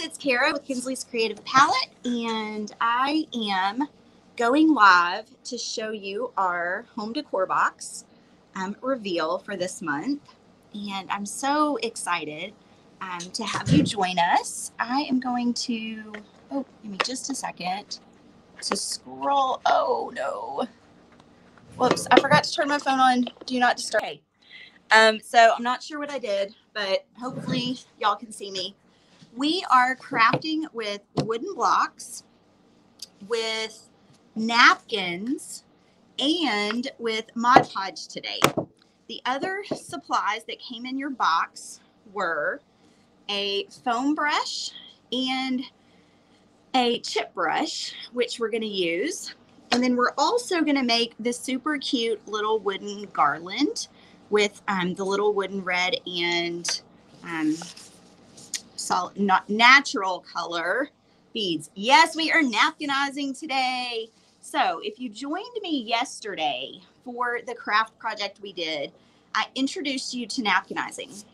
it's Kara with Kinsley's Creative Palette, and I am going live to show you our home decor box reveal for this month. And I'm so excited to have you join us. I am going to, give me just a second to scroll. Oh no. Whoops, I forgot to turn my phone on. Do not disturb. Okay. So I'm not sure what I did, but hopefully y'all can see me. We are crafting with wooden blocks, with napkins, and with Mod Podge today. The other supplies that came in your box were a foam brush and a chip brush, which we're going to use. And then we're also going to make this super cute little wooden garland with the little wooden red and not natural color beads. Yes, we are napkinizing today. So if you joined me yesterday for the craft project we did, I introduced you to napkinizing.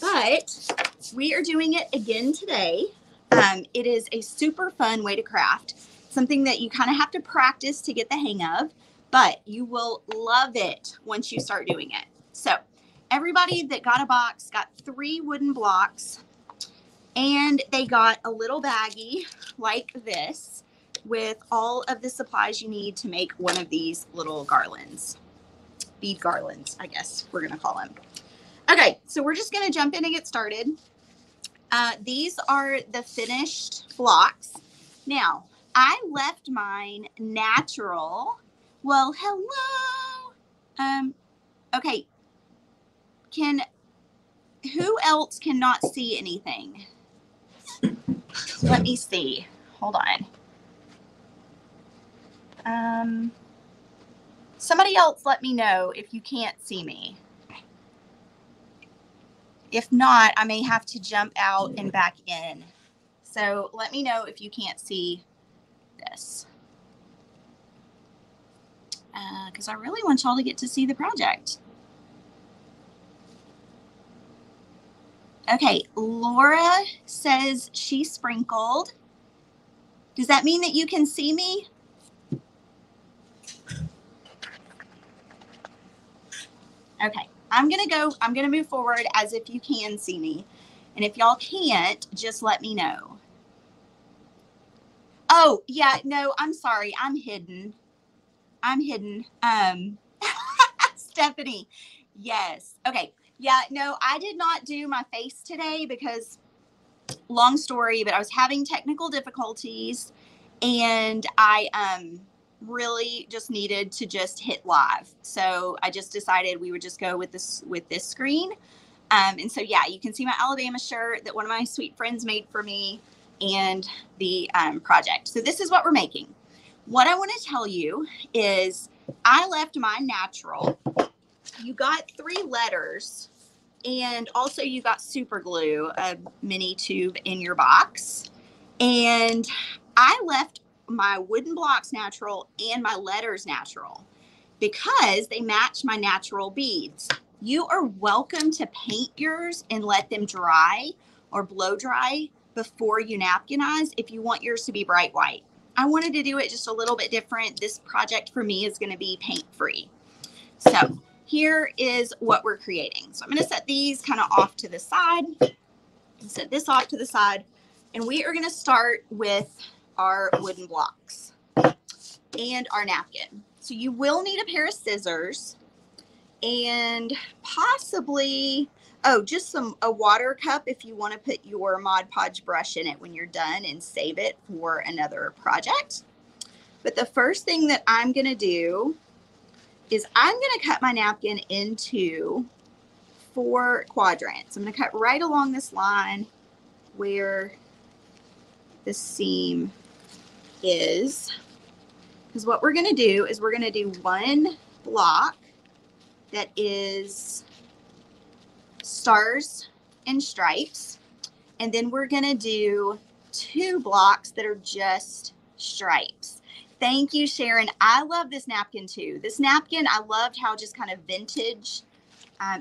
But we are doing it again today. It is a super fun way to craft, something that you kind of have to practice to get the hang of, but you will love it once you start doing it. So everybody that got a box got 3 wooden blocks, and they got a little baggie like this with all of the supplies you need to make one of these little garlands. Bead garlands, I guess we're going to call them. Okay, so we're just going to jump in and get started. These are the finished blocks. Now, I left mine natural. Well, hello. Okay. Who else cannot see anything? Let me see. Hold on. Somebody else let me know if you can't see me. If not, I may have to jump out and back in. So let me know if you can't see this. Because I really want y'all to get to see the project. Okay, Laura says she sprinkled. Does that mean that you can see me? Okay, I'm gonna move forward as if you can see me. And if y'all can't, just let me know. Oh, yeah, no, I'm sorry, I'm hidden. Stephanie, yes. Okay, yeah, no, I did not do my face today because, long story, but I was having technical difficulties, and I really just needed to just hit live. So I just decided we would just go with this screen. And so, yeah, you can see my Alabama shirt that one of my sweet friends made for me and the project. So this is what we're making. What I want to tell you is I left mine natural. You got 3 letters, and also you got super glue, a mini tube in your box. And I left my wooden blocks natural and my letters natural because they match my natural beads. You are welcome to paint yours and let them dry or blow dry before you napkinize if you want yours to be bright white. I wanted to do it just a little bit different. This project for me is going to be paint free. So here is what we're creating. So I'm going to set these kind of off to the side, set this off to the side, and we are going to start with our wooden blocks and our napkin. So you will need a pair of scissors and possibly, just a water cup if you want to put your Mod Podge brush in it when you're done and save it for another project. But the first thing that I'm going to do is I'm going to cut my napkin into 4 quadrants. I'm going to cut right along this line where the seam is. Because what we're going to do is we're going to do 1 block that is stars and stripes. And then we're going to do 2 blocks that are just stripes. Thank you, Sharon. I love this napkin too. This napkin, I loved how just kind of vintage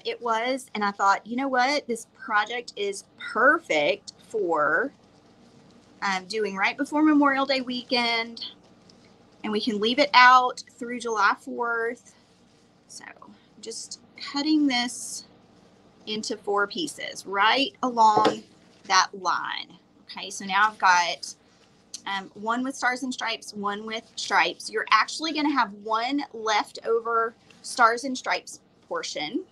it was. And I thought, you know what? This project is perfect for doing right before Memorial Day weekend. And we can leave it out through July 4th. So just cutting this into 4 pieces right along that line. Okay, so now I've got one with stars and stripes, one with stripes. You're actually going to have one leftover stars and stripes portion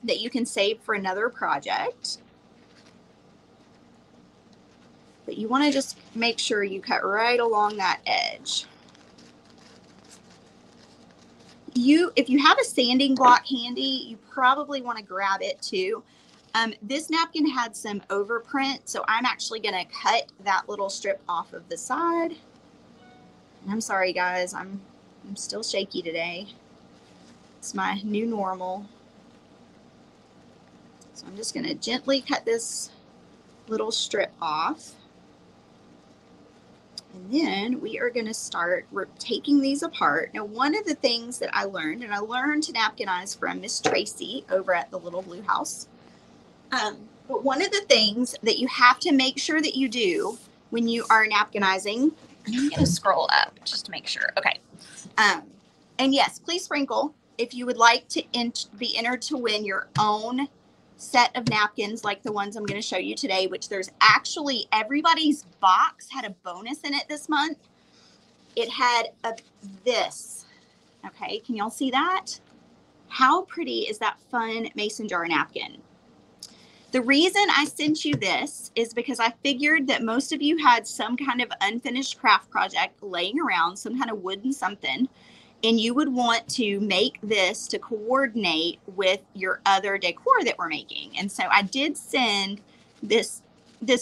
that you can save for another project. But you want to just make sure you cut right along that edge. If you have a sanding block handy, you probably want to grab it too. This napkin had some overprint, so I'm actually going to cut that little strip off of the side. And I'm sorry, guys, I'm still shaky today. It's my new normal. So I'm just going to gently cut this little strip off. And then we are going to start taking these apart. Now, one of the things that I learned, and I learned to napkinize from Miss Tracy over at the Little Blue House. But one of the things that you have to make sure that you do when you are napkinizing, I'm going to scroll up just to make sure. Okay. And yes, please sprinkle if you would like to be entered to win your own set of napkins like the ones I'm going to show you today, which there's actually, everybody's box had a bonus in it this month. It had this. Okay, can y'all see that? How pretty is that fun mason jar napkin? The reason I sent you this is because I figured that most of you had some kind of unfinished craft project laying around, some kind of wooden something, and you would want to make this to coordinate with your other decor that we're making. And so I did send this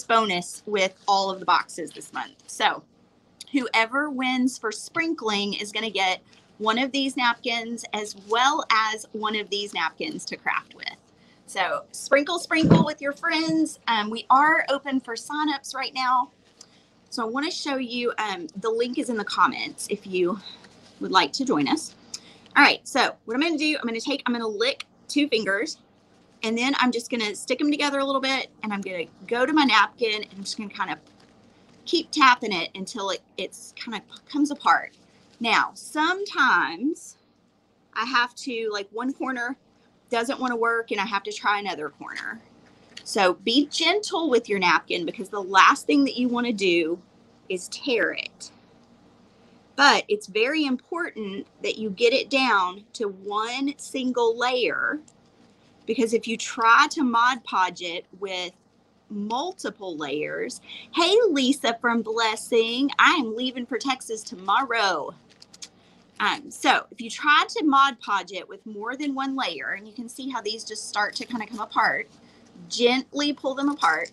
bonus with all of the boxes this month. So whoever wins for sprinkling is going to get one of these napkins as well as one of these napkins to craft with. So sprinkle with your friends. We are open for signups right now. So I want to show you, the link is in the comments if you would like to join us. All right, so what I'm going to do, I'm going to lick 2 fingers, and then I'm just going to stick them together a little bit, and I'm going to go to my napkin, and I'm just going to kind of keep tapping it until it's kind of comes apart. Now, sometimes I have to, like, one corner doesn't want to work, and I have to try another corner. So be gentle with your napkin, because the last thing that you want to do is tear it. But it's very important that you get it down to one single layer, because if you try to Mod Podge it with multiple layers, hey, Lisa from Blessing, I am leaving for Texas tomorrow. So if you try to Mod Podge it with more than one layer, and you can see how these just start to kind of come apart, gently pull them apart.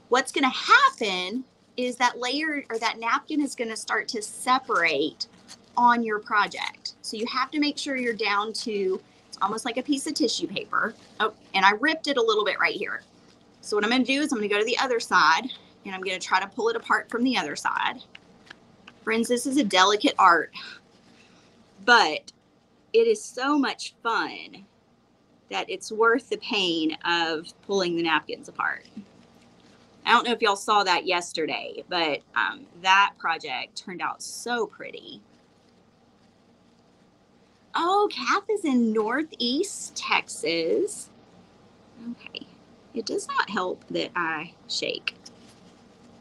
What's going to happen is that layer or that napkin is going to start to separate on your project. So you have to make sure you're down to, it's almost like a piece of tissue paper. Oh, and I ripped it a little bit right here. So what I'm going to do is I'm going to go to the other side, and I'm going to try to pull it apart from the other side. Friends, this is a delicate art, but it is so much fun that it's worth the pain of pulling the napkins apart. I don't know if y'all saw that yesterday, but that project turned out so pretty. Oh, Kath is in Northeast Texas. Okay, it does not help that I shake.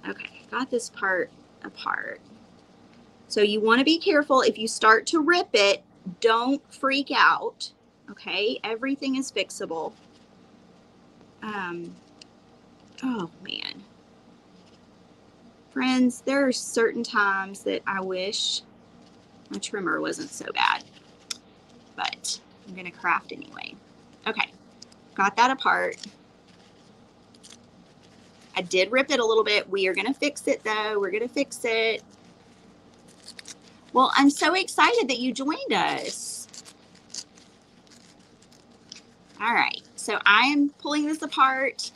Okay, got this part apart. So you want to be careful. If you start to rip it, don't freak out. Okay, everything is fixable. Oh man. Friends, there are certain times that I wish my trimmer wasn't so bad, but I'm going to craft anyway. Okay, got that apart. I did rip it a little bit. We are going to fix it though. We're going to fix it. Well, I'm so excited that you joined us. All right, so I am pulling this apart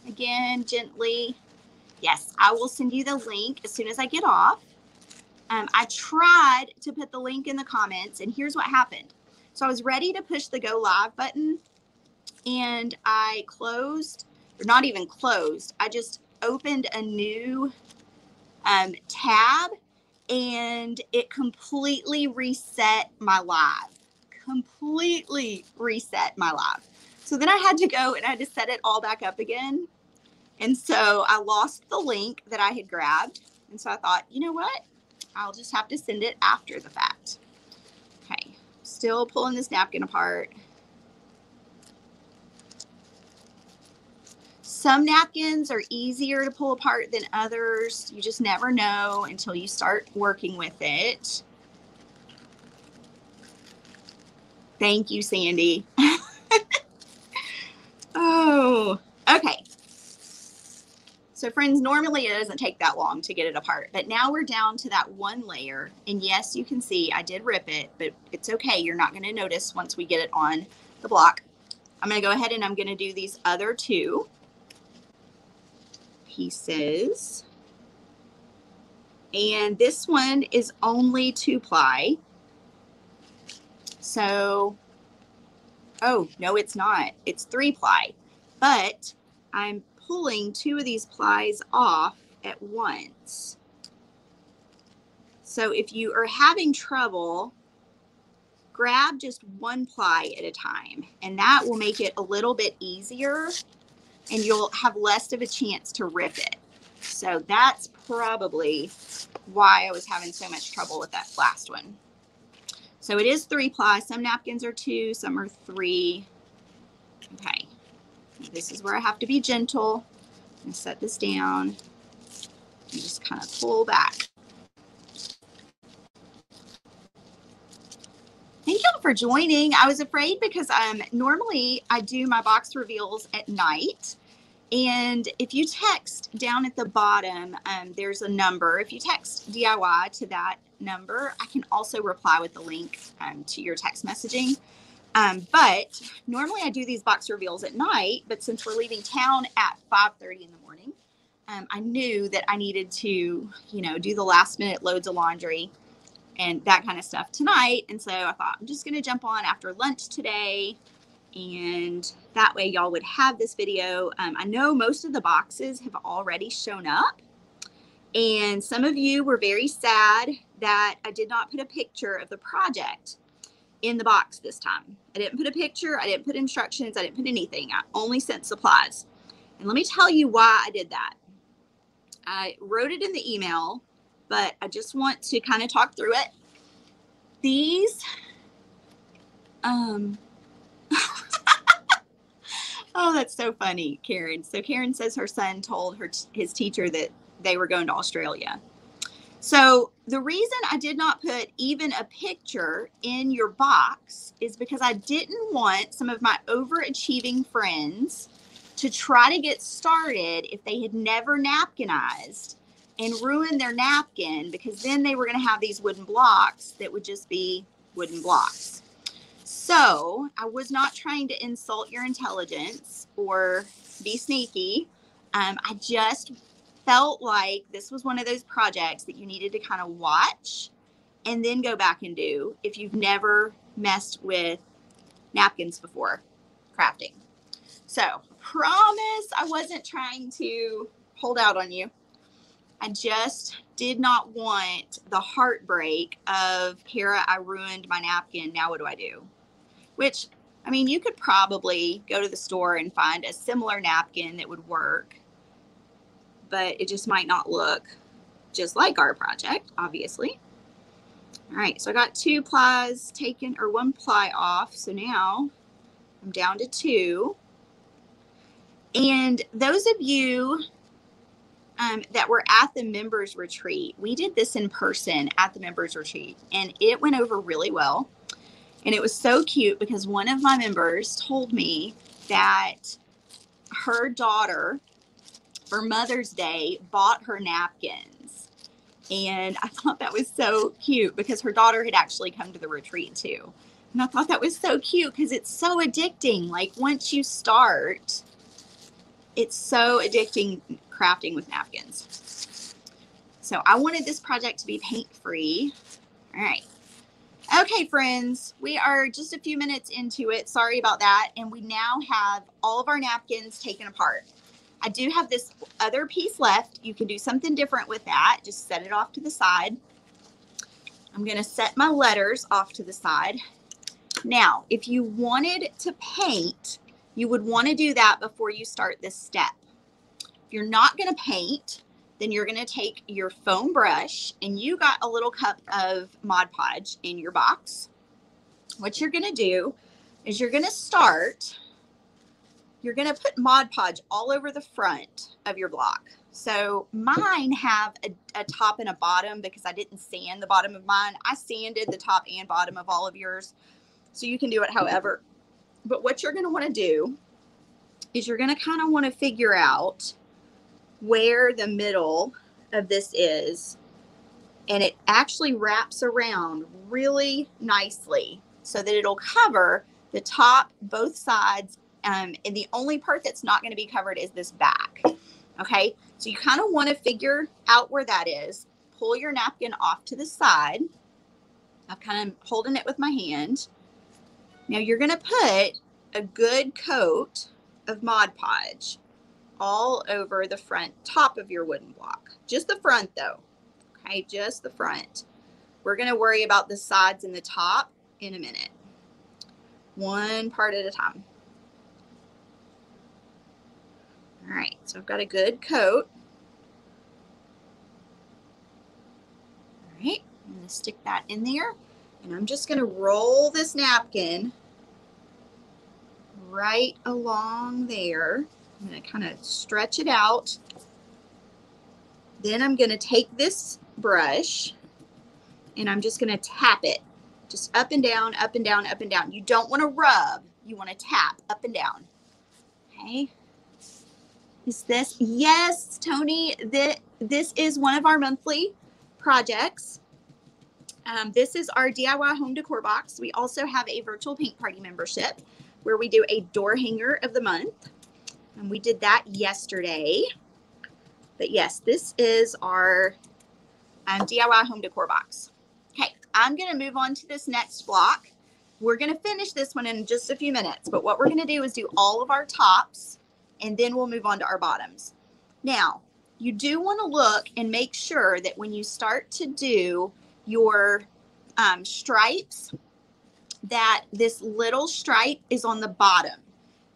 again, gently. Yes, I will send you the link as soon as I get off. I tried to put the link in the comments, and here's what happened. So I was ready to push the go live button, and I closed, or not even closed, I just opened a new tab, and it completely reset my live. Completely reset my live. So then I had to go and I had to set it all back up again. And so I lost the link that I had grabbed. And so I thought, you know what? I'll just have to send it after the fact. Okay, still pulling this napkin apart. Some napkins are easier to pull apart than others. You just never know until you start working with it. Thank you, Sandy. Oh, okay. So friends, normally it doesn't take that long to get it apart, but now we're down to that one layer. And yes, you can see I did rip it, but it's okay. You're not going to notice once we get it on the block. I'm going to go ahead and I'm going to do these other two pieces. And this one is only 2-ply. So, oh, no, it's not. It's 3-ply. But I'm pulling 2 of these plies off at once. So if you are having trouble, grab just 1 ply at a time, and that will make it a little bit easier and you'll have less of a chance to rip it. So that's probably why I was having so much trouble with that last one. So it is 3-ply. Some napkins are 2, some are 3. Okay. This is where I have to be gentle and set this down and just kind of pull back. Thank y'all for joining. I was afraid because normally I do my box reveals at night. And if you text down at the bottom, there's a number. If you text DIY to that number, I can also reply with the link to your text messaging. But normally I do these box reveals at night, but since we're leaving town at 5:30 in the morning, I knew that I needed to, do the last minute loads of laundry and that kind of stuff tonight. And so I thought I'm just going to jump on after lunch today. And that way y'all would have this video. I know most of the boxes have already shown up. And some of you were very sad that I did not put a picture of the project in the box this time. I didn't put a picture. I didn't put instructions. I didn't put anything. I only sent supplies. And let me tell you why I did that. I wrote it in the email, but I just want to kind of talk through it. These, oh, that's so funny, Karen. So Karen says her son told his teacher that they were going to Australia. So the reason I did not put even a picture in your box is because I didn't want some of my overachieving friends to try to get started if they had never napkinized and ruin their napkin, because then they were going to have these wooden blocks that would just be wooden blocks. So I was not trying to insult your intelligence or be sneaky. I just felt like this was one of those projects that you needed to kind of watch and then go back and do if you've never messed with napkins before crafting. So promise I wasn't trying to hold out on you. I just did not want the heartbreak of, Kara, I ruined my napkin. Now what do I do? Which, I mean, you could probably go to the store and find a similar napkin that would work, but it just might not look just like our project, obviously. All right, so I got 2 plies taken, or 1 ply off. So now I'm down to 2. And those of you that were at the members retreat, we did this in person at the members retreat, and it went over really well. And it was so cute because one of my members told me that her daughter, for Mother's Day, bought her napkins. And I thought that was so cute because her daughter had actually come to the retreat too. And I thought that was so cute because it's so addicting. Like once you start, it's so addicting crafting with napkins. So I wanted this project to be paint free. All right. Okay, friends, we are just a few minutes into it. Sorry about that. And we now have all of our napkins taken apart. I do have this other piece left. You can do something different with that. Just set it off to the side. I'm going to set my letters off to the side. Now, if you wanted to paint, you would want to do that before you start this step. If you're not going to paint, then you're going to take your foam brush, and you got a little cup of Mod Podge in your box. What you're going to do is you're going to put Mod Podge all over the front of your block. So mine have a top and a bottom because I didn't sand the bottom of mine. I sanded the top and bottom of all of yours. So you can do it however. But what you're going to want to do is you're going to kind of want to figure out where the middle of this is. And it actually wraps around really nicely so that it'll cover the top, both sides. And the only part that's not going to be covered is this back. Okay, so you kind of want to figure out where that is. Pull your napkin off to the side. I'm kind of holding it with my hand. Now you're going to put a good coat of Mod Podge all over the front top of your wooden block. Just the front though. Okay, just the front. We're going to worry about the sides and the top in a minute. One part at a time. All right, so I've got a good coat. All right, I'm going to stick that in there, and I'm just going to roll this napkin right along there. I'm going to kind of stretch it out. Then I'm going to take this brush, and I'm just going to tap it. Just up and down, up and down, up and down. You don't want to rub. You want to tap up and down. Okay. Is this? Yes, Tony. This is one of our monthly projects. This is our DIY home decor box. We also have a virtual paint party membership where we do a door hanger of the month. And we did that yesterday. But yes, this is our DIY home decor box. Okay, I'm going to move on to this next block. We're going to finish this one in just a few minutes. But what we're going to do is do all of our tops, and then we'll move on to our bottoms. Now, you do want to look and make sure that when you start to do your stripes, that this little stripe is on the bottom,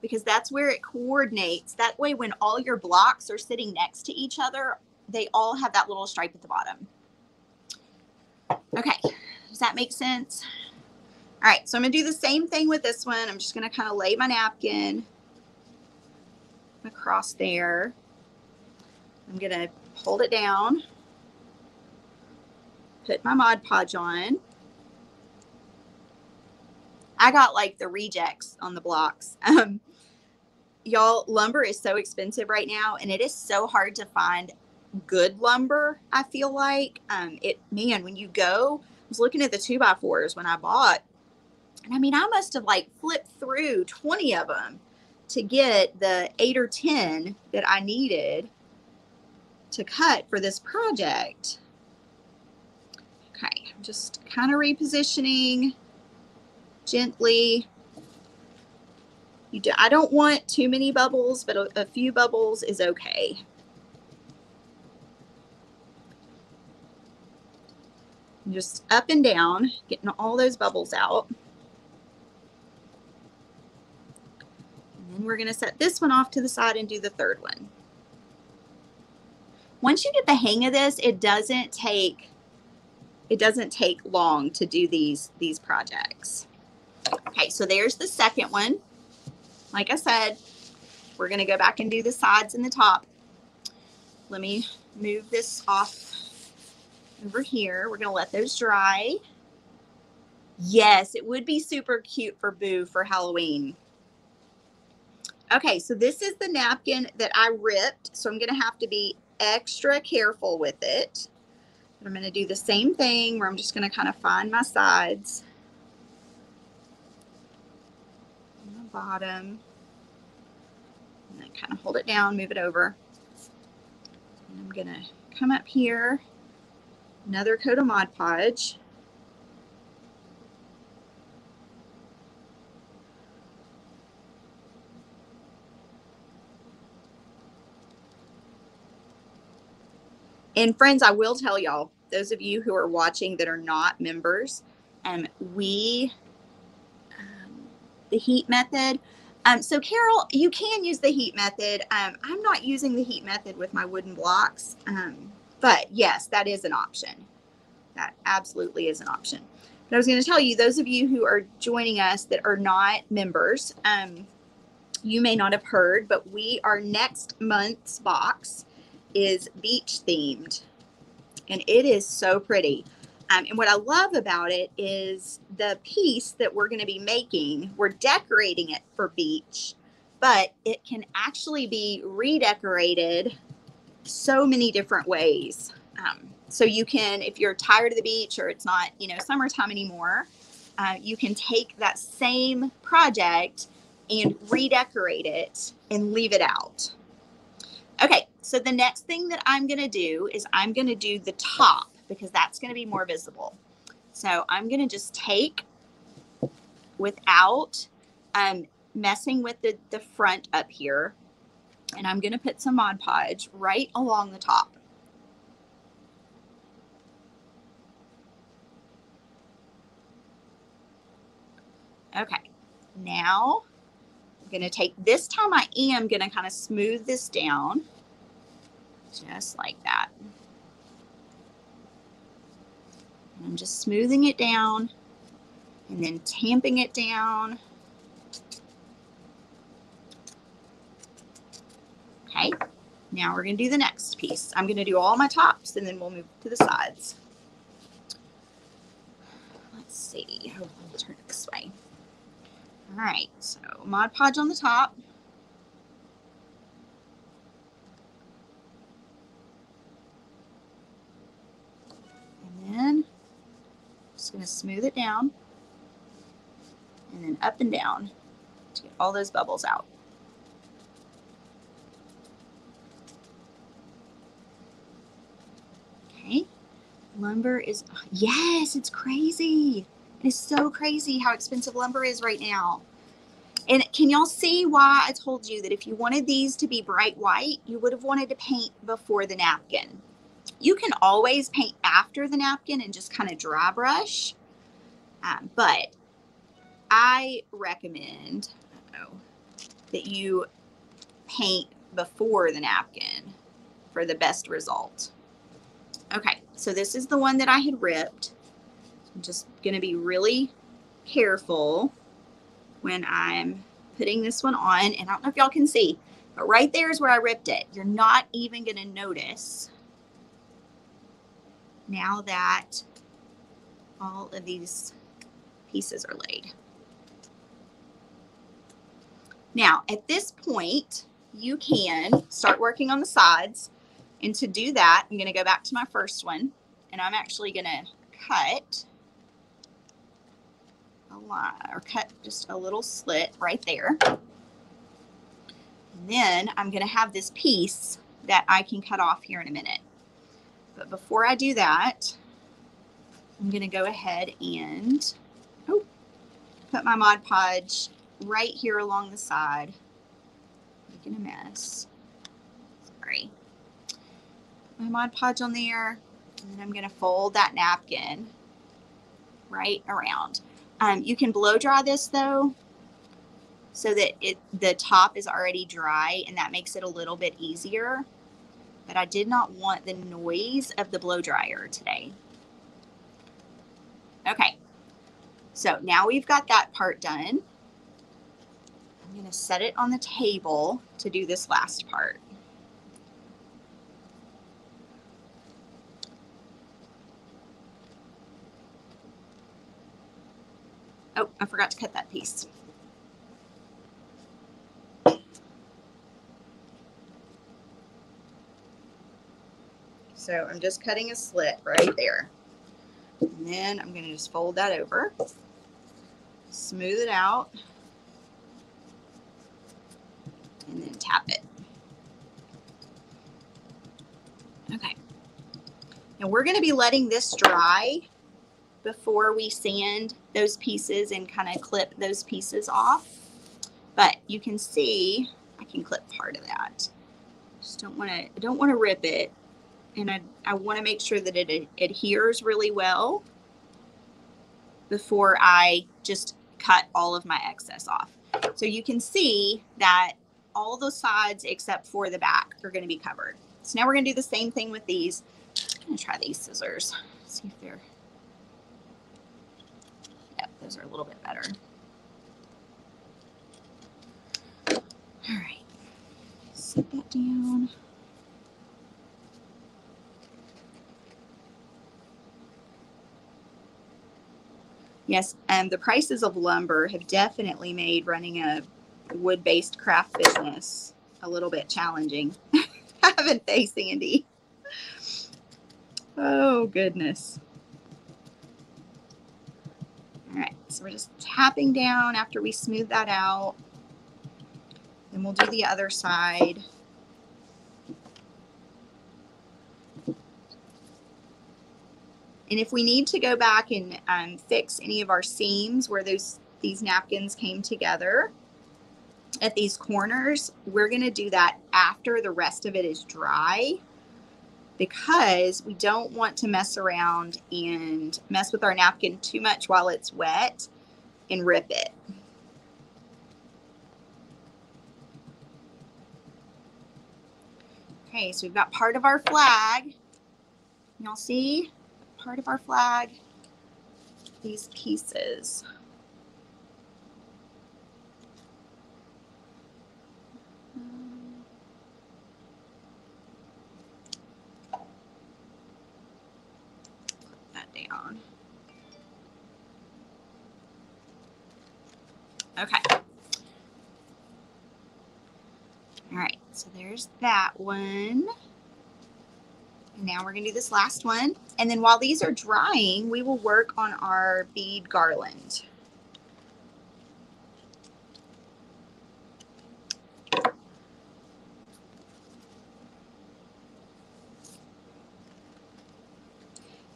because that's where it coordinates. That way, when all your blocks are sitting next to each other, they all have that little stripe at the bottom. Okay, does that make sense? All right, so I'm going to do the same thing with this one. I'm just going to kind of lay my napkin across there. I'm going to hold it down, put my Mod Podge on. I got like the rejects on the blocks. Y'all, lumber is so expensive right now, and it is so hard to find good lumber, I feel like. Man, when you go, I was looking at the 2x4s when I bought, and I mean, I must have like flipped through 20 of them to get the 8 or 10 that I needed to cut for this project. Okay, I'm just kind of repositioning gently. I don't want too many bubbles, but a few bubbles is okay. Just up and down, getting all those bubbles out. And then we're going to set this one off to the side and do the third one. Once you get the hang of this, it doesn't take long to do these projects. Okay, so there's the second one. Like I said, we're going to go back and do the sides and the top. Let me move this off over here. We're going to let those dry. Yes, it would be super cute for Boo for Halloween. Okay, so this is the napkin that I ripped, so I'm going to have to be extra careful with it. But I'm going to do the same thing where I'm just going to kind of find my sides on the bottom, and then kind of hold it down, move it over. And I'm going to come up here, another coat of Mod Podge. And friends, I will tell y'all, those of you who are watching that are not members, the heat method. So Carol, you can use the heat method. I'm not using the heat method with my wooden blocks, but yes, that is an option. That absolutely is an option. But I was going to tell you, those of you who are joining us that are not members, you may not have heard, but our next month's box is beach themed, and it is so pretty. And what I love about it is the piece that we're going to be making, we're decorating it for beach, but it can actually be redecorated so many different ways. So you can, if you're tired of the beach or it's not, summertime anymore, you can take that same project and redecorate it and leave it out. Okay, so the next thing that I'm going to do is I'm going to do the top, because that's going to be more visible. So I'm going to just take, without messing with the front up here, and I'm going to put some Mod Podge right along the top. Okay, now I'm going to take, this time I am going to kind of smooth this down, just like that. And I'm just smoothing it down and then tamping it down. Okay, now we're going to do the next piece. I'm going to do all my tops and then we'll move to the sides. Let's see. Oh, I'll turn it this way. All right, so Mod Podge on the top. And then I'm just going to smooth it down and then up and down to get all those bubbles out. Okay, lumber is, yes, it's crazy. It is so crazy how expensive lumber is right now. And can y'all see why I told you that if you wanted these to be bright white, you would have wanted to paint before the napkin? You can always paint after the napkin and just kind of dry brush, but I recommend that you paint before the napkin for the best result. Okay, so this is the one that I had ripped. I'm just going to be really careful when I'm putting this one on, and I don't know if y'all can see, but right there is where I ripped it. You're not even going to notice now that all of these pieces are laid. Now, at this point, you can start working on the sides, and to do that, I'm going to go back to my first one, and I'm actually going to cut a line, or cut just a little slit right there. And then I'm going to have this piece that I can cut off here in a minute. But before I do that, I'm going to go ahead and put my Mod Podge right here along the side. Making a mess. Sorry. Put my Mod Podge on there, and then I'm going to fold that napkin right around. You can blow dry this though, so that the top is already dry, and that makes it a little bit easier. But I did not want the noise of the blow dryer today. Okay, so now we've got that part done. I'm going to set it on the table to do this last part. Oh, I forgot to cut that piece. So I'm just cutting a slit right there. And then I'm going to just fold that over, smooth it out, and then tap it. Okay. Now we're going to be letting this dry before we sand those pieces and kind of clip those pieces off. But you can see I can clip part of that. Just don't want to rip it. and I want to make sure that it adheres really well before I just cut all of my excess off. So you can see that all the sides except for the back are going to be covered. So now we're going to do the same thing with these. I'm going to try these scissors. See if they're, yep, those are a little bit better. All right, set that down. Yes, and the prices of lumber have definitely made running a wood-based craft business a little bit challenging. Haven't they, Sandy? Oh, goodness. All right, so we're just tapping down after we smooth that out. Then we'll do the other side. And if we need to go back and fix any of our seams where these napkins came together at these corners, we're going to do that after the rest of it is dry, because we don't want to mess around and mess with our napkin too much while it's wet and rip it. Okay, so we've got part of our flag. Y'all see part of our flag? These pieces. Put that down. Okay. All right, so there's that one. And now we're going to do this last one. And then while these are drying, we will work on our bead garland.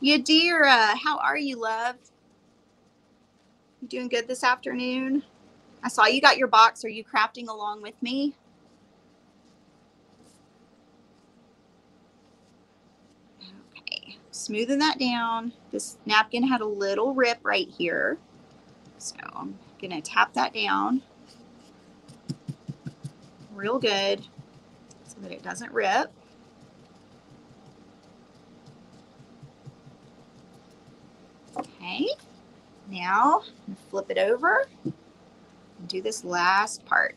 Yadira, how are you, love? You doing good this afternoon? I saw you got your box. Are you crafting along with me? Okay, smoothing that down. This napkin had a little rip right here. So I'm going to tap that down real good so that it doesn't rip. Okay, now I'm going to flip it over and do this last part.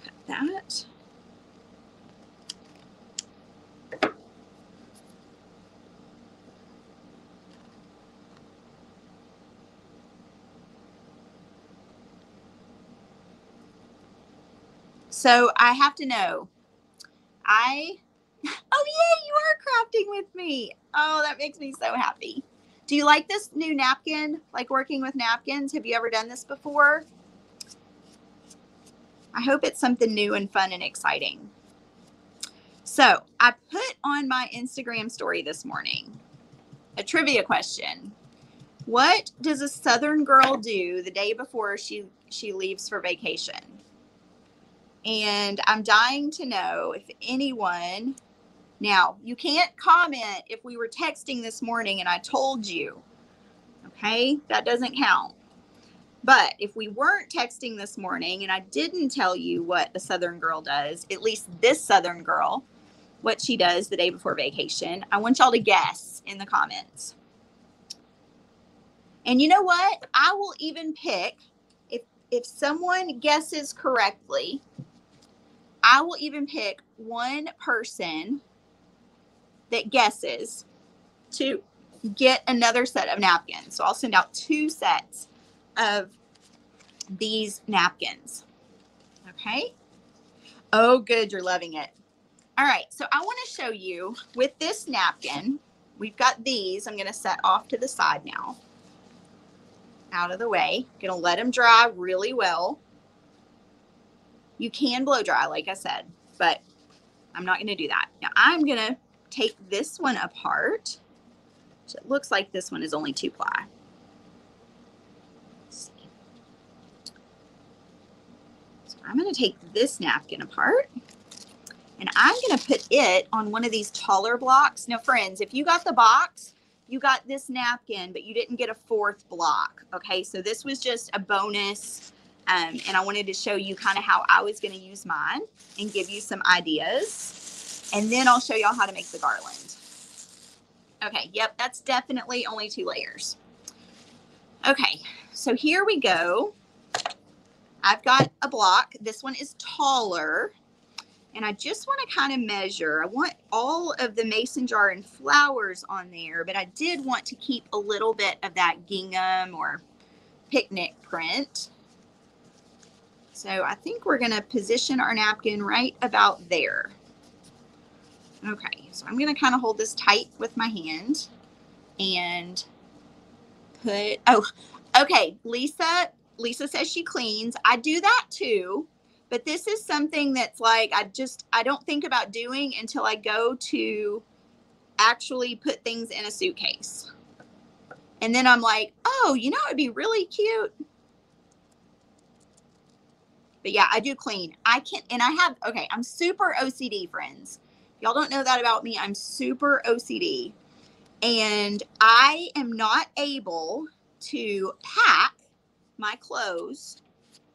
Cut that. So I have to know, oh yeah, you are crafting with me. Oh, that makes me so happy. Do you like this new napkin? Like working with napkins? Have you ever done this before? I hope it's something new and fun and exciting. So I put on my Instagram story this morning a trivia question. What does a Southern girl do the day before she leaves for vacation? And I'm dying to know if anyone, now you can't comment if we were texting this morning and I told you, okay? That doesn't count. But if we weren't texting this morning and I didn't tell you what a Southern girl does, at least this Southern girl, what she does the day before vacation, I want y'all to guess in the comments. And you know what? I will even pick, if someone guesses correctly, I will even pick one person that guesses to get another set of napkins. So I'll send out 2 sets of these napkins. Okay. Oh, good. You're loving it. All right. So I want to show you with this napkin, we've got these. I'm going to set off to the side now. Out of the way. Going to let them dry really well. You can blow dry, like I said, but I'm not going to do that. Now I'm going to take this one apart. So it looks like this one is only 2-ply. Let's see. So I'm going to take this napkin apart And I'm going to put it on one of these taller blocks. Now, friends, if you got the box, you got this napkin, but you didn't get a 4th block. Okay, so this was just a bonus. And I wanted to show you kind of how I was going to use mine and give you some ideas. And then I'll show y'all how to make the garland. Okay, yep, that's definitely only 2 layers. Okay, so here we go. I've got a block. This one is taller. And I just want to kind of measure. I want all of the mason jar and flowers on there, but I did want to keep a little bit of that gingham or picnic print. So I think we're going to position our napkin right about there. Okay, so I'm going to kind of hold this tight with my hand and put, oh, okay, Lisa says she cleans. I do that too. But this is something that's like, I don't think about doing until I go to actually put things in a suitcase. And then I'm like, oh, you know, it'd be really cute. But yeah, I do clean. Okay, I'm super OCD, friends. Y'all don't know that about me. I'm super OCD. And I am not able to pack my clothes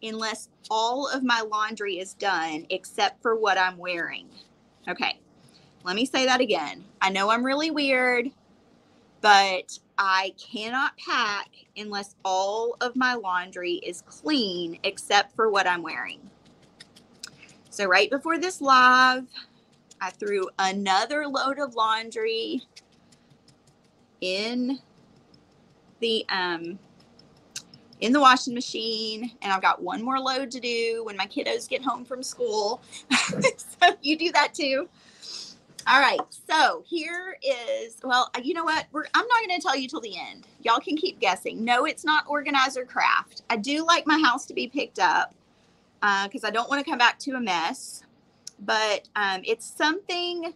unless all of my laundry is done except for what I'm wearing. Okay, let me say that again. I know I'm really weird, but I cannot pack unless all of my laundry is clean except for what I'm wearing. So right before this live, I threw another load of laundry in the washing machine, and I've got one more load to do when my kiddos get home from school. So you do that too. All right, so here is, well, you know what? I'm not going to tell you till the end. Y'all can keep guessing. No, it's not organizer craft. I do like my house to be picked up because I don't want to come back to a mess. But it's something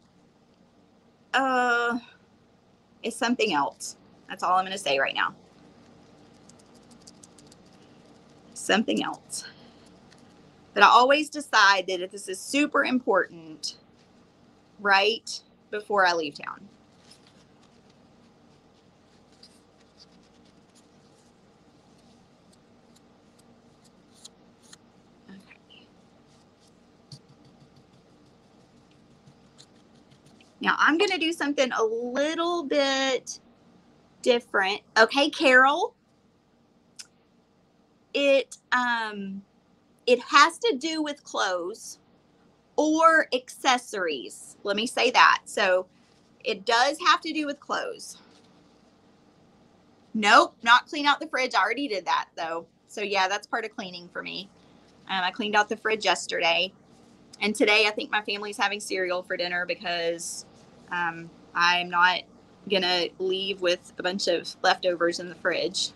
else. That's all I'm going to say right now. Something else. But I always decide that if this is super important right before I leave town. Okay. Now I'm going to do something a little bit different. Okay, Carol. It has to do with clothes or accessories. Let me say that. So it does have to do with clothes. Nope, not clean out the fridge. I already did that though. So yeah, that's part of cleaning for me. I cleaned out the fridge yesterday. And today I think my family's having cereal for dinner because I'm not going to leave with a bunch of leftovers in the fridge.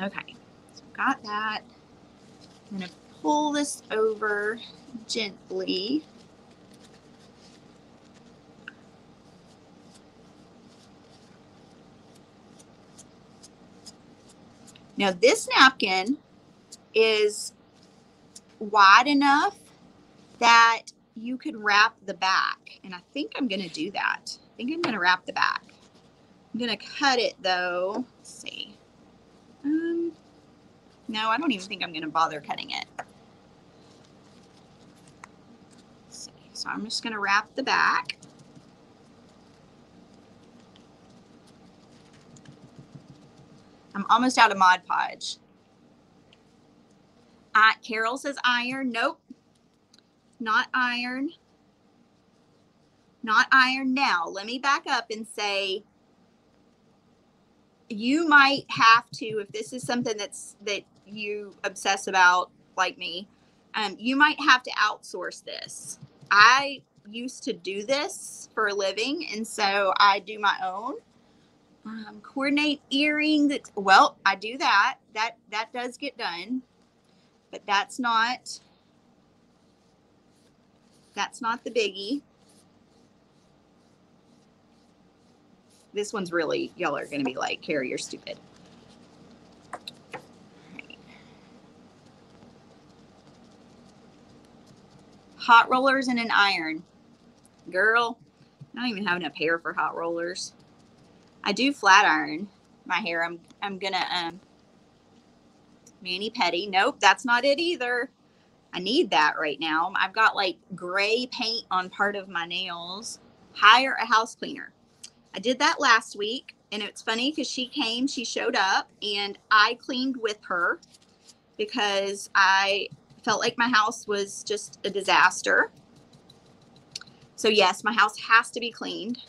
Okay, so got that. I'm going to pull this over gently. Now this napkin is wide enough that you could wrap the back. And I think I'm going to do that. I think I'm going to wrap the back. I'm going to cut it though. Let's see. No, I don't even think I'm going to bother cutting it. Let's see. So I'm just going to wrap the back. I'm almost out of Mod Podge. Carol says iron. Nope. Not iron. Not iron. Now, let me back up and say you might have to, if this is something that you obsess about like me, you might have to outsource this. I used to do this for a living, and so I do my own. Coordinate earrings. Well, I do that. That does get done, but that's not the biggie. This one's really, y'all are going to be like, Carrie, you're stupid. Right. hot rollers and an iron. Girl, I don't even have enough hair for hot rollers. I do flat iron my hair. I'm gonna mani-pedi. Nope, that's not it either. I need that right now. I've got like gray paint on part of my nails. Hire a house cleaner. I did that last week, and it's funny because she showed up, and I cleaned with her because I felt like my house was just a disaster. So yes, my house has to be cleaned.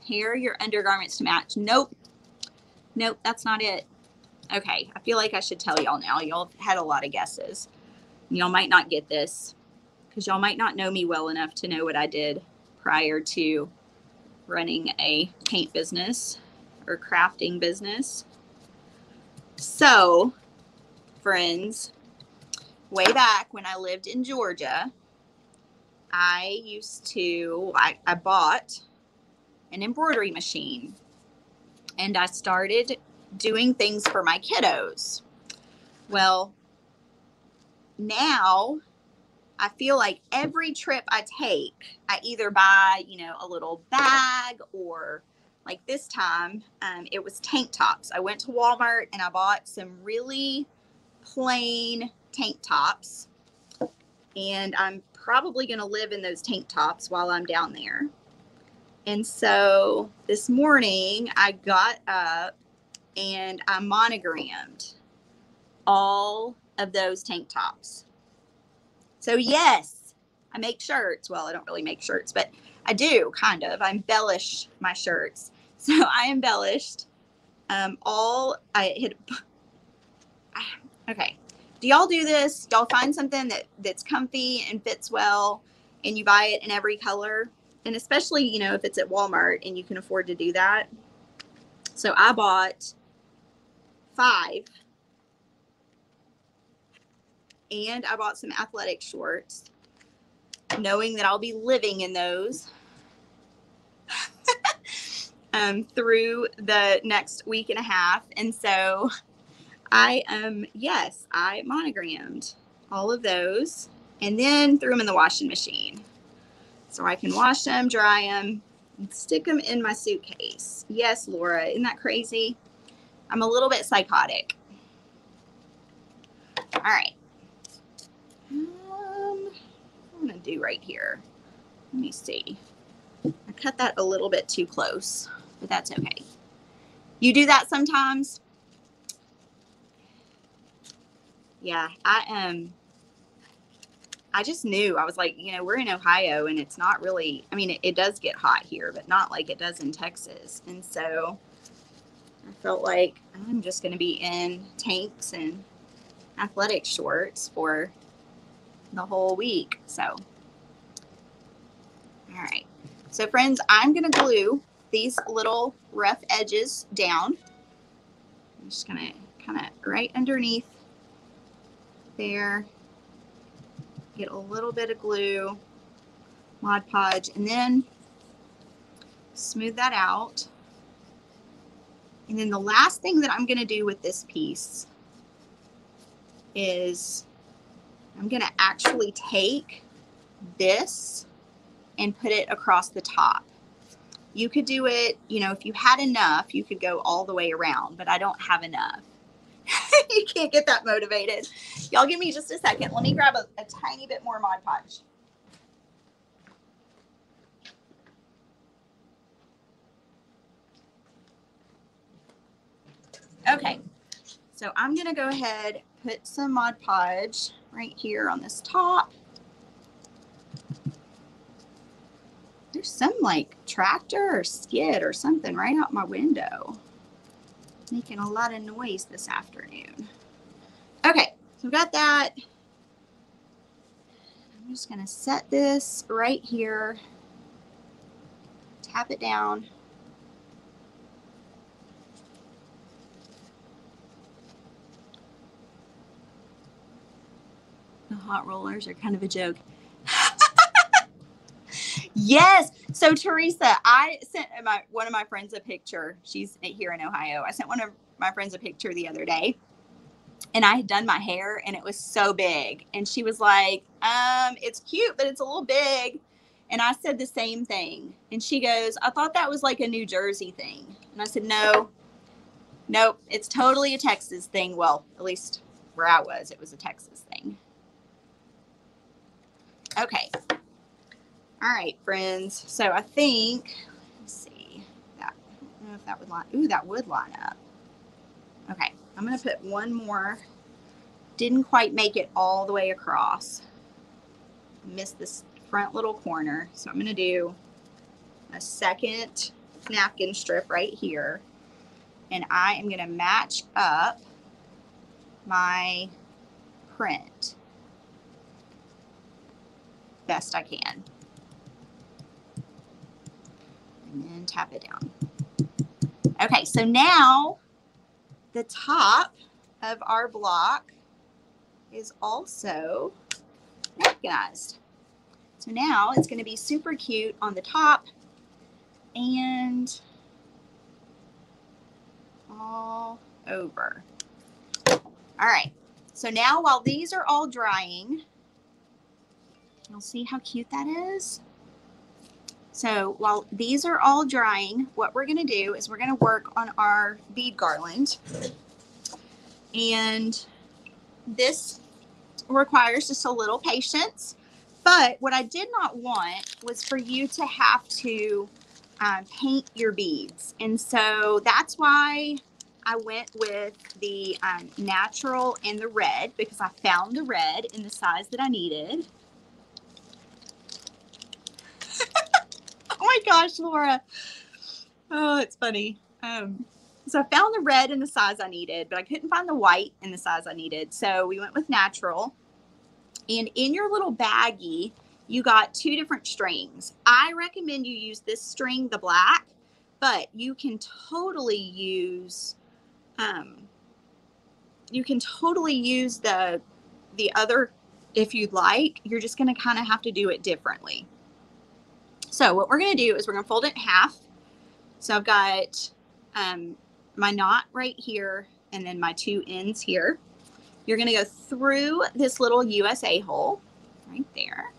Pair your undergarments to match. Nope, that's not it. Okay, I feel like I should tell y'all now. Y'all had a lot of guesses. Y'all might not get this because y'all might not know me well enough to know what I did prior to running a paint business or crafting business. So, friends, way back when I lived in Georgia, I bought an embroidery machine, and I started doing things for my kiddos. Well, now I feel like every trip I take, I either buy, a little bag, or like this time, it was tank tops. I went to Walmart and I bought some really plain tank tops, and I'm probably going to live in those tank tops while I'm down there. And so this morning I got up and I monogrammed all of those tank tops. So yes, I make shirts. Well, I don't really make shirts, but I do kind of. I embellish my shirts. So I embellished okay. Do y'all do this? Y'all find something that's comfy and fits well, and you buy it in every color? And especially, if it's at Walmart and you can afford to do that. So I bought 5. And I bought some athletic shorts, knowing that I'll be living in those through the next week and a half. And so I monogrammed all of those and then threw them in the washing machine so I can wash them, dry them, and stick them in my suitcase. Yes, Laura, isn't that crazy? I'm a little bit psychotic. All right. I'm going to do right here. Let me see. I cut that a little bit too close, but that's okay. You do that sometimes? Yeah, I just knew. I was like, we're in Ohio and it's not really, it does get hot here, but not like it does in Texas. And so I felt like I'm just going to be in tanks and athletic shorts for the whole week. So, all right. So friends, I'm going to glue these little rough edges down. I'm just going to kind of right underneath there, get a little bit of glue, Mod Podge, and then smooth that out. And then the last thing that I'm going to do with this piece is I'm going to actually take this and put it across the top. You could do it, if you had enough, you could go all the way around, but I don't have enough. You can't get that motivated. Y'all give me just a second. Let me grab a tiny bit more Mod Podge. Okay, so I'm going to go ahead, put some Mod Podge right here on this top. There's some like tractor or skid or something right out my window, making a lot of noise this afternoon. Okay, so we've got that. I'm just going to set this right here, tap it down. The hot rollers are kind of a joke. Yes. So Teresa, I sent one of my friends a picture. She's here in Ohio. I sent one of my friends a picture the other day, and I had done my hair and it was so big. And she was like, it's cute, but it's a little big. And I said the same thing. And she goes, I thought that was like a New Jersey thing. And I said, no, nope, it's totally a Texas thing. Well, at least where I was, it was a Texas thing. Okay. All right, friends. So I think, let's see, that, I don't know if that would line, ooh, that would line up. Okay, I'm going to put one more. Didn't quite make it all the way across. Missed this front little corner. So I'm going to do a second napkin strip right here. And I am going to match up my print best I can. And then tap it down. Okay, so now the top of our block is also napkinized. So now it's going to be super cute on the top and all over. All right, so now while these are all drying, you'll see how cute that is. So while these are all drying, what we're going to do is we're going to work on our bead garland. And this requires just a little patience. But what I did not want was for you to have to paint your beads. And so that's why I went with the natural and the red, because I found the red in the size that I needed. Oh my gosh, Laura. Oh, it's funny. So I found the red in the size I needed, but I couldn't find the white in the size I needed. So we went with natural. And in your little baggie, you got 2 different strings. I recommend you use this string, the black, but you can totally use the other if you'd like. You're just going to kind of have to do it differently. So what we're going to do is we're going to fold it in half. So I've got my knot right here and then my 2 ends here. You're going to go through this little USA hole right there.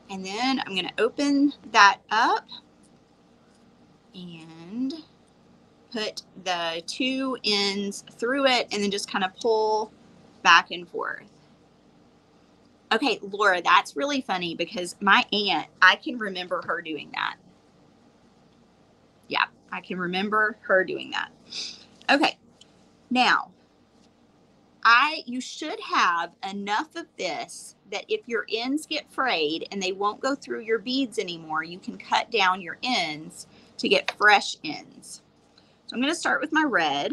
And then I'm going to open that up and put the 2 ends through it and then just kind of pull back and forth. Okay, Laura, that's really funny because my aunt, I can remember her doing that. Yeah, I can remember her doing that. Okay, now you should have enough of this that if your ends get frayed and they won't go through your beads anymore, you can cut down your ends to get fresh ends. So I'm going to start with my red.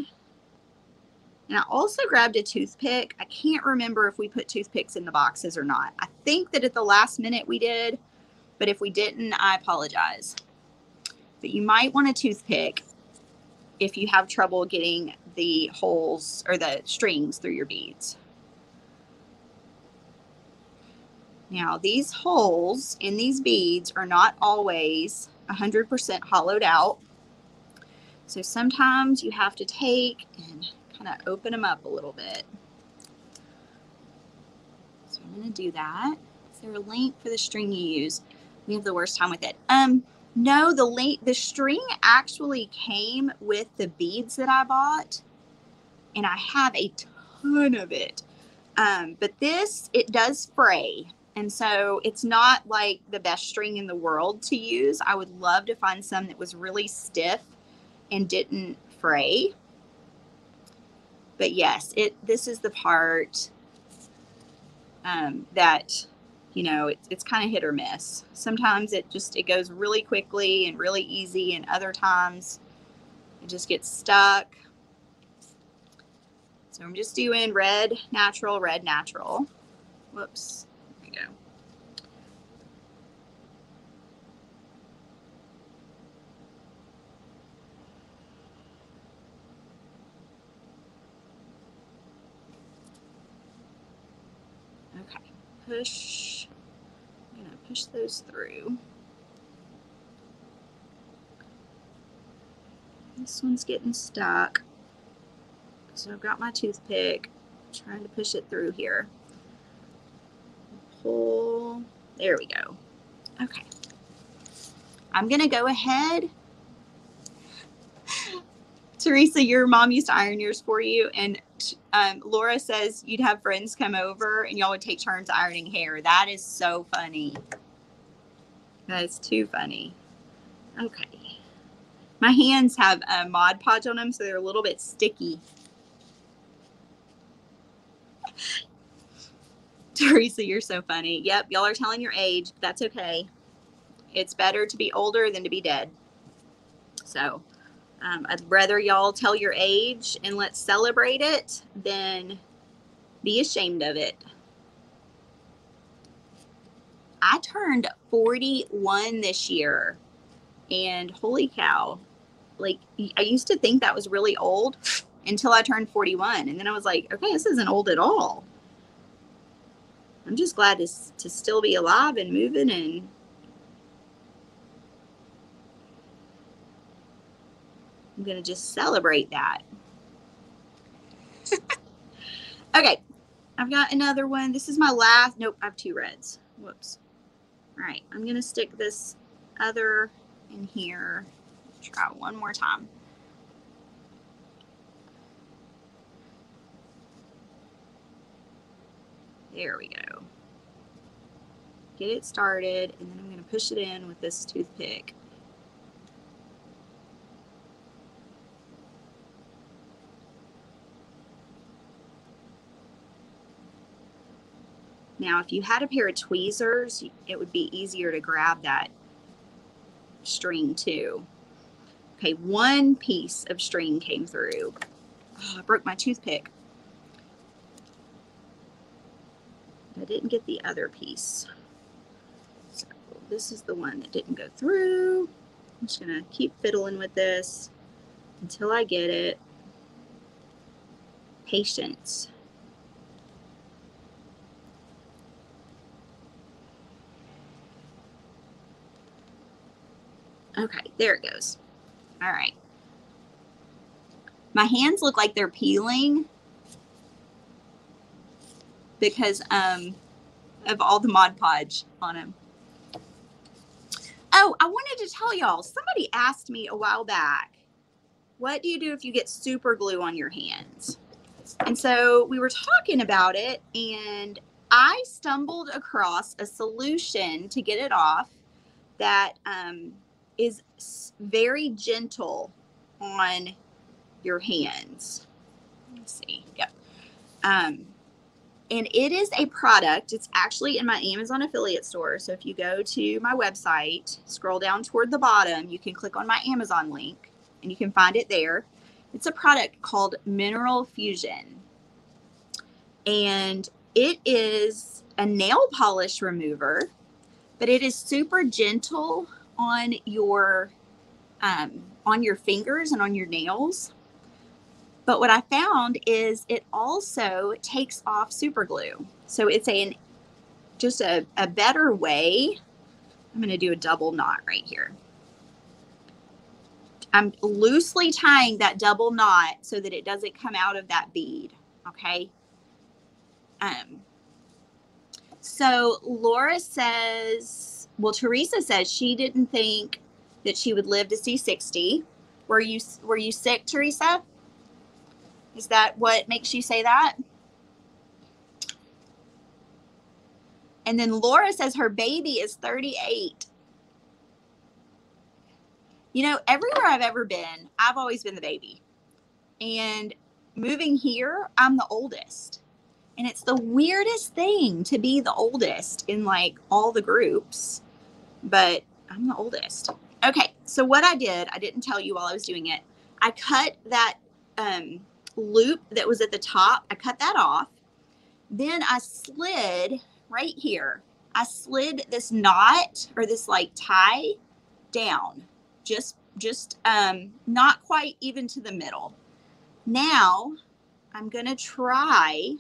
And I also grabbed a toothpick. I can't remember if we put toothpicks in the boxes or not. I think that at the last minute we did, but if we didn't, I apologize. But you might want a toothpick if you have trouble getting the holes or the strings through your beads. Now, these holes in these beads are not always 100% hollowed out. So sometimes you have to take and kind of open them up a little bit. So I'm going to do that. Is there a length for the string you use? We have the worst time with it. No, the string actually came with the beads that I bought, and I have a ton of it. But this, it does fray. And so it's not like the best string in the world to use. I would love to find some that was really stiff and didn't fray. But yes, this is the part that, you know, it's kind of hit or miss. Sometimes it goes really quickly and really easy, and other times it just gets stuck. So I'm just doing red, natural, red, natural. Whoops. There we go. Okay. Push. I'm going to push those through. This one's getting stuck. So I've got my toothpick Trying to push it through here. Pull. There we go. Okay. I'm going to go ahead. Teresa, your mom used to iron yours for you. And Laura says you'd have friends come over and y'all would take turns ironing hair. That is so funny. That is too funny. Okay. My hands have Mod Podge on them, so they're a little bit sticky. Teresa, you're so funny. Yep, y'all are telling your age. But that's okay. It's better to be older than to be dead. So I'd rather y'all tell your age and let's celebrate it than be ashamed of it. I turned 41 this year, and holy cow, like I used to think that was really old until I turned 41, and then I was like, okay, this isn't old at all. I'm just glad to still be alive and moving, and I'm gonna just celebrate that. Okay, I've got another one. This is my last. Nope, I have 2 reds. Whoops. All right, I'm gonna stick this other in here. Try one more time. There we go. Get it started, and then I'm gonna push it in with this toothpick. Now, if you had a pair of tweezers, it would be easier to grab that string too. Okay, 1 piece of string came through. Oh, I broke my toothpick. I didn't get the other piece. So this is the one that didn't go through. I'm just gonna keep fiddling with this until I get it. Patience. Okay, there it goes. All right. My hands look like they're peeling because of all the Mod Podge on them. Oh, I wanted to tell y'all, somebody asked me a while back, what do you do if you get super glue on your hands? And so we were talking about it, and I stumbled across a solution to get it off that is very gentle on your hands. Let's see. Yep. And it is a product. It's actually in my Amazon affiliate store. So if you go to my website, scroll down toward the bottom, you can click on my Amazon link and you can find it there. It's a product called Mineral Fusion. And it is a nail polish remover, but it is super gentle on your fingers and on your nails. But what I found is it also takes off super glue. So it's just a better way. I'm going to do a double knot right here. I'm loosely tying that double knot so that it doesn't come out of that bead. Okay. So Laura says, well, Teresa says she didn't think that she would live to see 60. Were you sick, Teresa? Is that what makes you say that? And then Laura says her baby is 38. You know, everywhere I've ever been, I've always been the baby. And moving here, I'm the oldest. And it's the weirdest thing to be the oldest in like all the groups, but I'm the oldest. Okay, so what I did, I didn't tell you while I was doing it. I cut that loop that was at the top. I cut that off. Then I slid right here. I slid this knot or this like tie down, just not quite even to the middle. Now I'm gonna try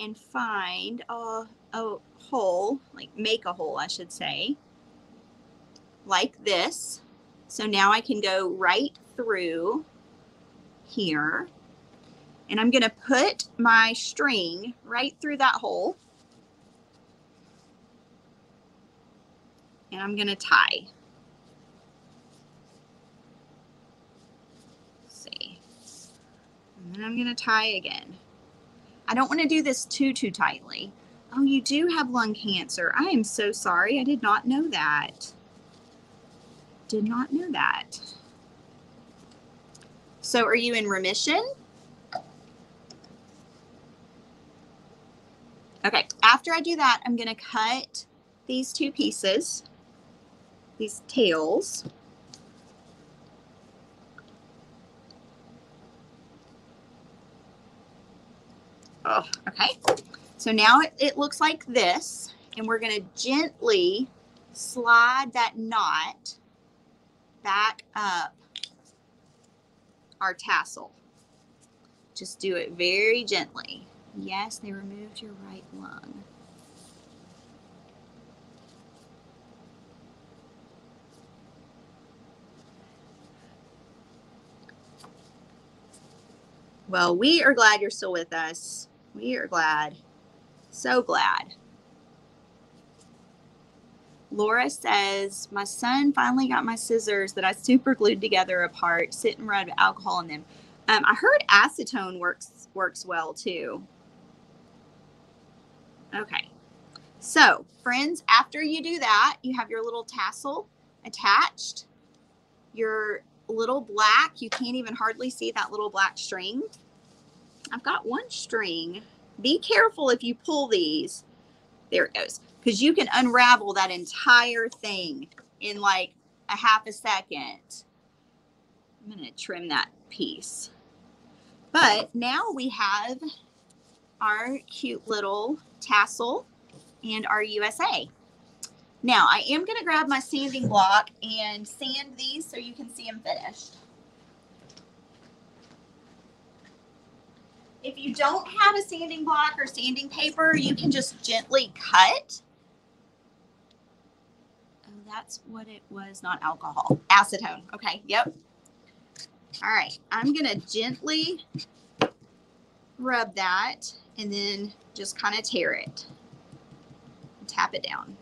and find a hole, like make a hole, I should say, like this. So now I can go right through here And I'm going to put my string right through that hole. And I'm going to tie. Let's see. And then I'm going to tie again. I don't want to do this too tightly. Oh, you do have lung cancer. I am so sorry. I did not know that. Did not know that. So are you in remission? Okay, after I do that, I'm going to cut these two pieces, these tails. Oh, okay. So now it looks like this, and we're going to gently slide that knot back up our tassel. Just do it very gently. Yes, they removed your right lung. Well, we are glad you're still with us. We are glad. So glad. Laura says, my son finally got my scissors that I super glued together apart, sit and rub alcohol in them. I heard acetone works well too. Okay. So, friends, after you do that, you have your little tassel attached. Your little black, you can't even hardly see that little black string. I've got one string. Be careful if you pull these. There it goes. Because you can unravel that entire thing in like a half a second. I'm going to trim that piece. But now we have our cute little tassel and our USA. Now I am going to grab my sanding block and sand these so you can see them finished. If you don't have a sanding block or sanding paper, you can just gently cut. Oh, that's what it was, not alcohol. Acetone. Okay, yep. All right, I'm going to gently rub that and then just kind of tear it. Tap it down.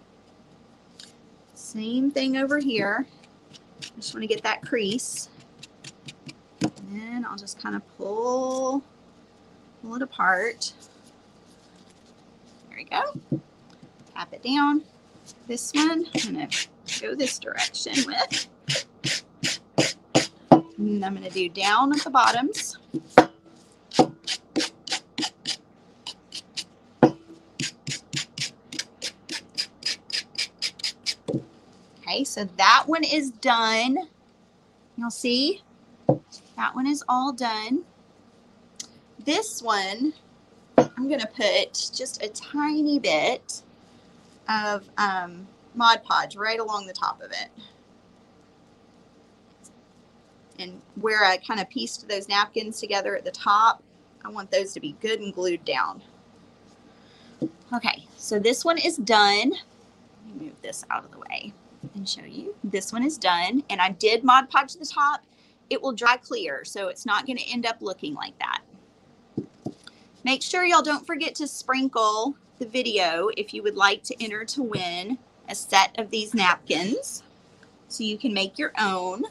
Same thing over here. I just want to get that crease. And then I'll just kind of pull it apart. There we go. Tap it down. This one, I'm going to go this direction with. And I'm going to do down at the bottoms. Okay, so that one is done. You'll see that one is all done. This one, I'm going to put just a tiny bit of Mod Podge right along the top of it. And where I kind of pieced those napkins together at the top, I want those to be good and glued down. Okay, so this one is done. Let me move this out of the way and show you. This one is done, and I did Mod Podge the top. It will dry clear, so it's not going to end up looking like that. Make sure y'all don't forget to sprinkle the video if you would like to enter to win a set of these napkins so you can make your own.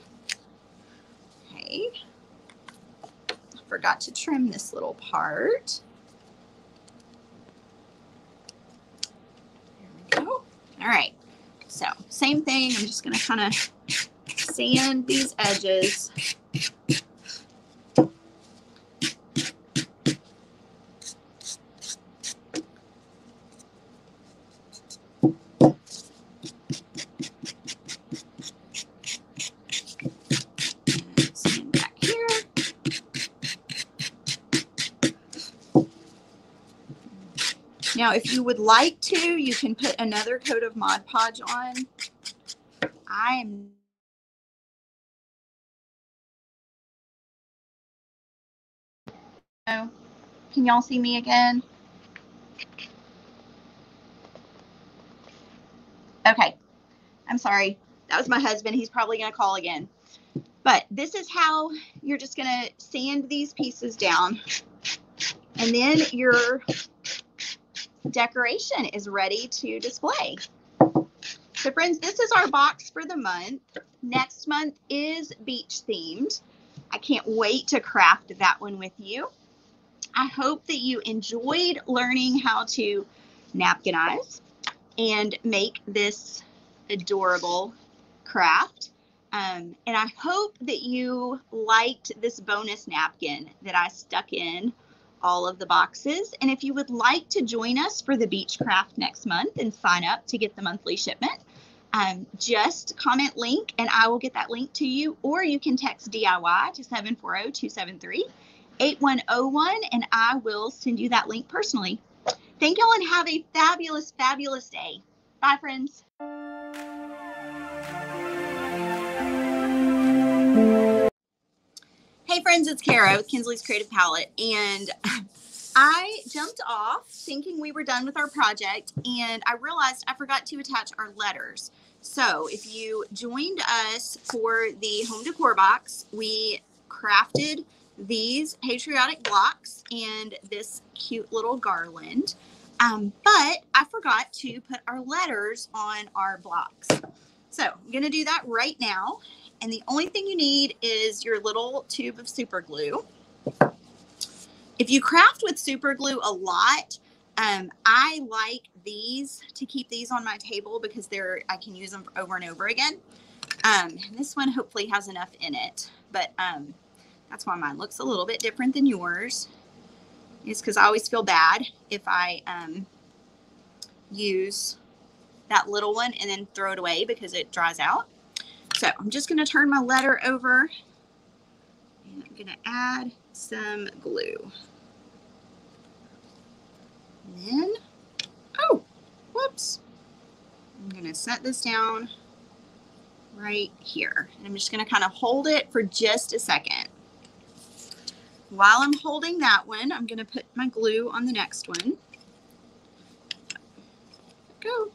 Okay. I forgot to trim this little part. There we go. All right. So same thing. I'm just going to kind of sand these edges. Sand back here. Now, if you would like to, you can put another coat of Mod Podge on. Oh, can y'all see me again? Okay. I'm sorry. That was my husband. He's probably going to call again. But this is how you're just going to sand these pieces down. And then your decoration is ready to display. So friends, this is our box for the month. Next month is beach themed. I can't wait to craft that one with you. I hope that you enjoyed learning how to napkinize and make this adorable craft. And I hope that you liked this bonus napkin that I stuck in all of the boxes. And if you would like to join us for the beach craft next month and sign up to get the monthly shipment, just comment link and I will get that link to you, or you can text DIY to 740-273-8101 and I will send you that link personally. Thank y'all and have a fabulous, fabulous day. Bye, friends. Hey friends, it's Kara with Kinsley's Creative Palette, and I jumped off thinking we were done with our project, and I realized I forgot to attach our letters. So if you joined us for the home decor box, we crafted these patriotic blocks and this cute little garland, but I forgot to put our letters on our blocks. So I'm going to do that right now. And the only thing you need is your little tube of super glue. If you craft with super glue a lot, I like these to keep these on my table because I can use them over and over again. This one hopefully has enough in it, but that's why mine looks a little bit different than yours. It's because I always feel bad if I use that little one and then throw it away because it dries out. So I'm just going to turn my letter over and I'm going to add some glue. And then, oh, whoops. I'm going to set this down right here. And I'm just going to kind of hold it for just a second. While I'm holding that one, I'm going to put my glue on the next one. Go.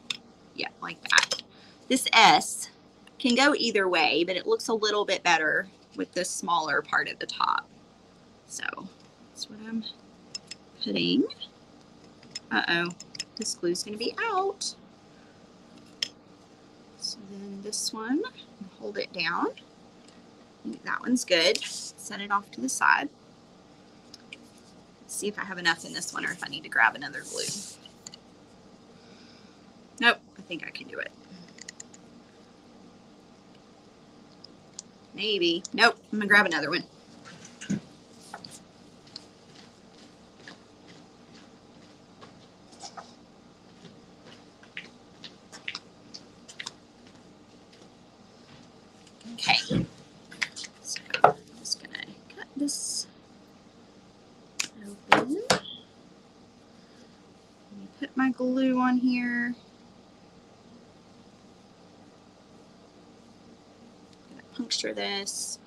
Yeah, like that. This S can go either way, but it looks a little bit better with this smaller part at the top. So that's what I'm putting. Uh-oh, this glue's going to be out. So then this one, hold it down. I think that one's good. Set it off to the side. Let's see if I have enough in this one or if I need to grab another glue. Nope, I think I can do it. Maybe. Nope, I'm gonna grab another one. Okay, so I'm just gonna cut this open. Let me put my glue on here. Puncture this.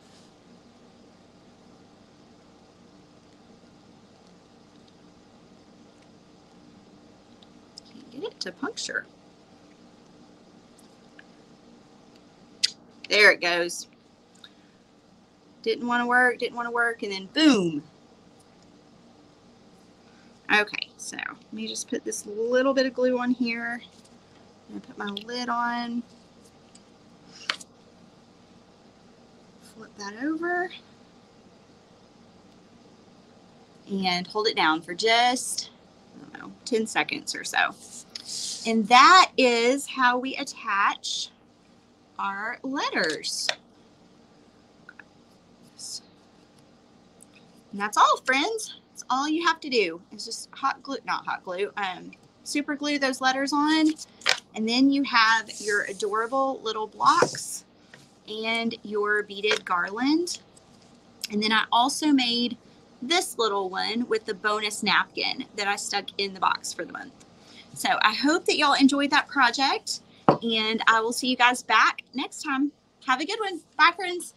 Can't get it to puncture. There it goes. Didn't want to work, and then boom. Okay, so let me just put this little bit of glue on here. I'm gonna put my lid on. Flip that over and hold it down for just, I don't know, 10 seconds or so. And that is how we attach our letters. And that's all, friends. That's all you have to do is just super glue those letters on. And then you have your adorable little blocks and your beaded garland. And then I also made this little one with the bonus napkin that I stuck in the box for the month. So I hope that y'all enjoyed that project, and I will see you guys back next time. Have a good one. Bye, friends.